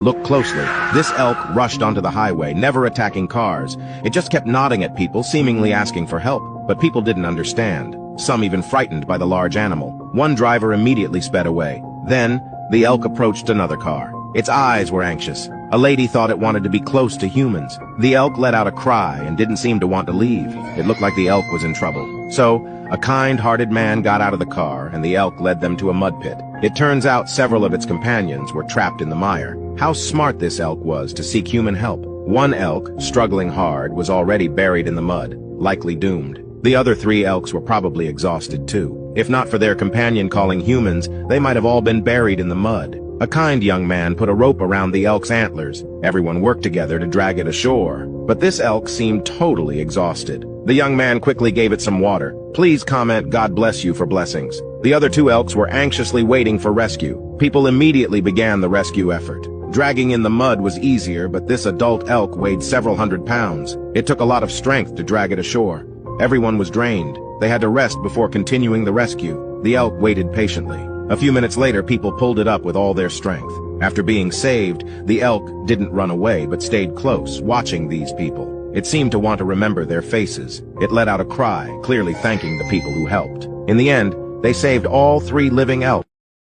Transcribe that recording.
Look closely. This elk rushed onto the highway, never attacking cars. It just kept nodding at people, seemingly asking for help. But people didn't understand, some even frightened by the large animal. One driver immediately sped away. Then, the elk approached another car. Its eyes were anxious. A lady thought it wanted to be close to humans. The elk let out a cry and didn't seem to want to leave. It looked like the elk was in trouble. So, a kind-hearted man got out of the car, and the elk led them to a mud pit. It turns out several of its companions were trapped in the mire. How smart this elk was to seek human help. One elk, struggling hard, was already buried in the mud, likely doomed. The other 3 elks were probably exhausted too. If not for their companion calling humans, they might have all been buried in the mud. A kind young man put a rope around the elk's antlers. Everyone worked together to drag it ashore. But this elk seemed totally exhausted. The young man quickly gave it some water. Please comment "God bless you" for blessings. The other 2 elks were anxiously waiting for rescue. People immediately began the rescue effort. Dragging in the mud was easier, but this adult elk weighed several hundred pounds. It took a lot of strength to drag it ashore. Everyone was drained. They had to rest before continuing the rescue. The elk waited patiently. A few minutes later, people pulled it up with all their strength. After being saved, the elk didn't run away but stayed close, watching these people. It seemed to want to remember their faces. It let out a cry, clearly thanking the people who helped. In the end, they saved all 3 living elk.